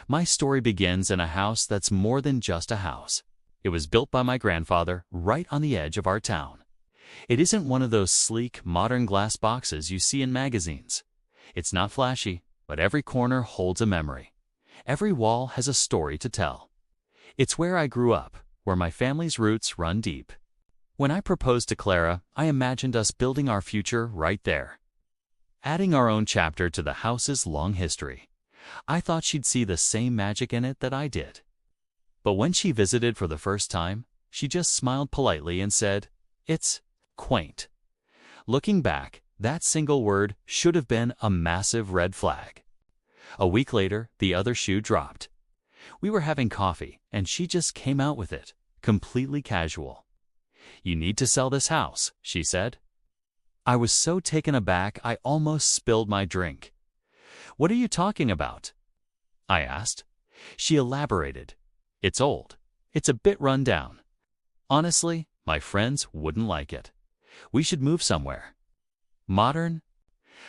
My story begins in a house that's more than just a house. It was built by my grandfather right on the edge of our town. It isn't one of those sleek, modern glass boxes you see in magazines. It's not flashy, but every corner holds a memory. Every wall has a story to tell. It's where I grew up, where my family's roots run deep. When I proposed to Clara, I imagined us building our future right there, adding our own chapter to the house's long history. I thought she'd see the same magic in it that I did. But when she visited for the first time, she just smiled politely and said, "It's quaint." Looking back, that single word should have been a massive red flag. A week later, the other shoe dropped. We were having coffee, and she just came out with it, completely casual. "You need to sell this house," she said. I was so taken aback I almost spilled my drink. "What are you talking about?" I asked. She elaborated. "It's old. It's a bit run down. Honestly, my friends wouldn't like it. We should move somewhere." "Modern?"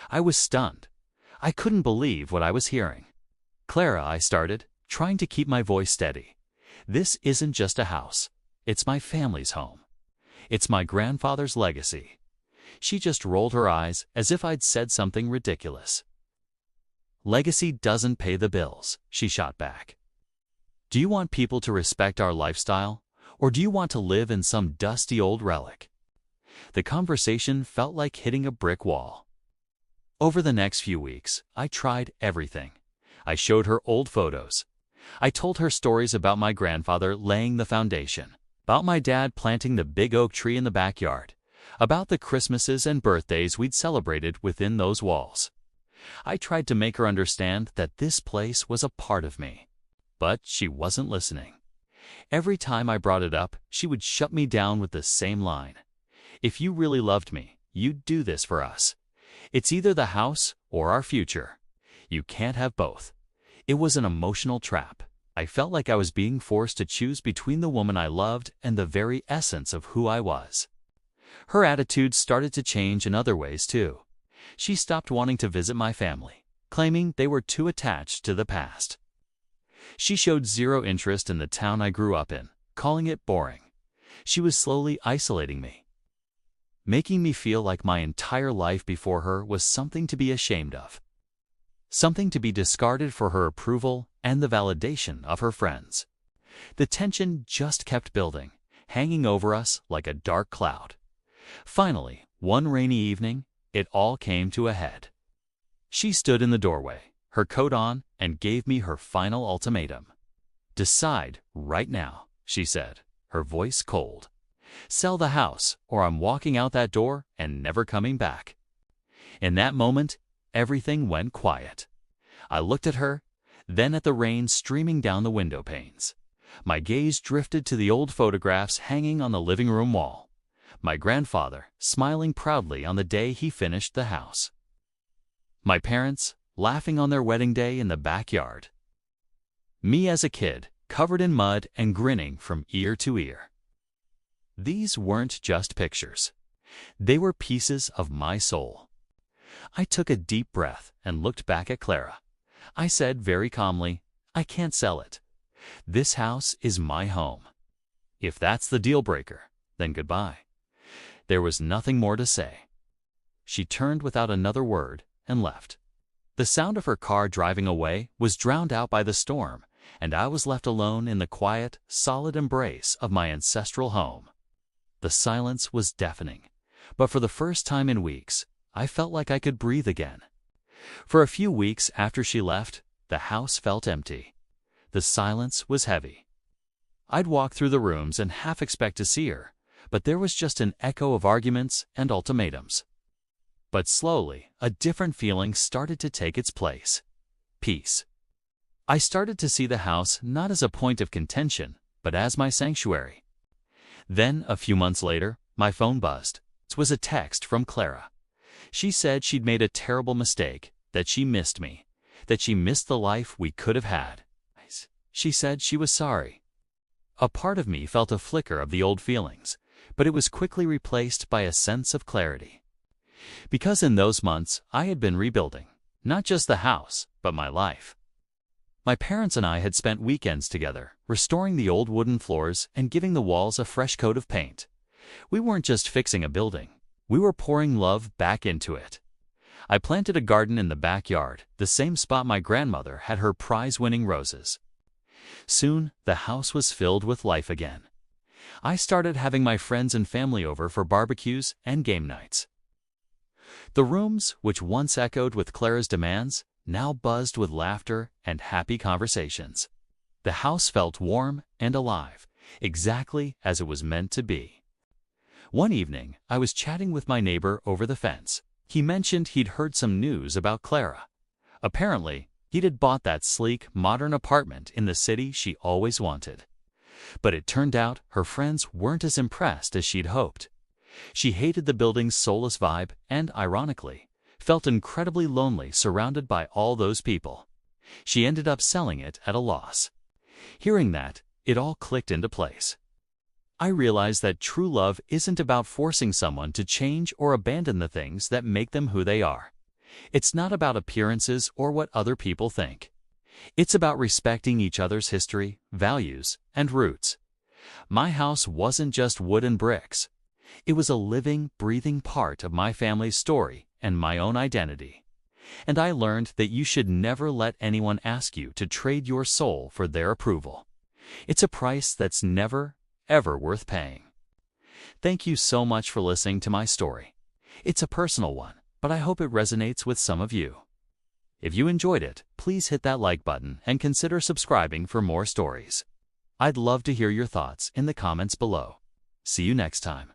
I was stunned. I couldn't believe what I was hearing. "Clara," I started, trying to keep my voice steady. "This isn't just a house. It's my family's home. It's my grandfather's legacy." She just rolled her eyes as if I'd said something ridiculous. "Legacy doesn't pay the bills," she shot back. "Do you want people to respect our lifestyle, or do you want to live in some dusty old relic?" The conversation felt like hitting a brick wall. Over the next few weeks, I tried everything. I showed her old photos. I told her stories about my grandfather laying the foundation, about my dad planting the big oak tree in the backyard, about the Christmases and birthdays we'd celebrated within those walls. I tried to make her understand that this place was a part of me. But she wasn't listening. Every time I brought it up, she would shut me down with the same line. "If you really loved me, you'd do this for us. It's either the house or our future. You can't have both." It was an emotional trap. I felt like I was being forced to choose between the woman I loved and the very essence of who I was. Her attitude started to change in other ways, too. She stopped wanting to visit my family, claiming they were too attached to the past. She showed zero interest in the town I grew up in, calling it boring. She was slowly isolating me, making me feel like my entire life before her was something to be ashamed of, something to be discarded for her approval and the validation of her friends. The tension just kept building, hanging over us like a dark cloud. Finally, one rainy evening, it all came to a head. She stood in the doorway, her coat on, and gave me her final ultimatum. "Decide right now," she said, her voice cold. "Sell the house, or I'm walking out that door and never coming back." In that moment, everything went quiet. I looked at her, then at the rain streaming down the window panes. My gaze drifted to the old photographs hanging on the living room wall. My grandfather, smiling proudly on the day he finished the house. My parents, laughing on their wedding day in the backyard. Me as a kid, covered in mud and grinning from ear to ear. These weren't just pictures. They were pieces of my soul. I took a deep breath and looked back at Clara. I said very calmly, "I can't sell it. This house is my home. If that's the deal breaker, then goodbye." There was nothing more to say. She turned without another word and left. The sound of her car driving away was drowned out by the storm, and I was left alone in the quiet, solid embrace of my ancestral home. The silence was deafening, but for the first time in weeks, I felt like I could breathe again. For a few weeks after she left, the house felt empty. The silence was heavy. I'd walk through the rooms and half expect to see her, but there was just an echo of arguments and ultimatums. But slowly, a different feeling started to take its place. Peace. I started to see the house not as a point of contention, but as my sanctuary. Then, a few months later, my phone buzzed. It was a text from Clara. She said she'd made a terrible mistake, that she missed me, that she missed the life we could have had. She said she was sorry. A part of me felt a flicker of the old feelings, but it was quickly replaced by a sense of clarity. Because in those months, I had been rebuilding, not just the house, but my life. My parents and I had spent weekends together, restoring the old wooden floors and giving the walls a fresh coat of paint. We weren't just fixing a building. We were pouring love back into it. I planted a garden in the backyard, the same spot my grandmother had her prize-winning roses. Soon, the house was filled with life again. I started having my friends and family over for barbecues and game nights. The rooms, which once echoed with Clara's demands, now buzzed with laughter and happy conversations. The house felt warm and alive, exactly as it was meant to be. One evening, I was chatting with my neighbor over the fence. He mentioned he'd heard some news about Clara. Apparently, he'd bought that sleek, modern apartment in the city she always wanted. But it turned out her friends weren't as impressed as she'd hoped. She hated the building's soulless vibe and, ironically, felt incredibly lonely surrounded by all those people. She ended up selling it at a loss. Hearing that, it all clicked into place. I realized that true love isn't about forcing someone to change or abandon the things that make them who they are. It's not about appearances or what other people think. It's about respecting each other's history, values, and roots. My house wasn't just wood and bricks. It was a living, breathing part of my family's story and my own identity. And I learned that you should never let anyone ask you to trade your soul for their approval. It's a price that's never, ever worth paying. Thank you so much for listening to my story. It's a personal one, but I hope it resonates with some of you. If you enjoyed it, please hit that like button and consider subscribing for more stories. I'd love to hear your thoughts in the comments below. See you next time.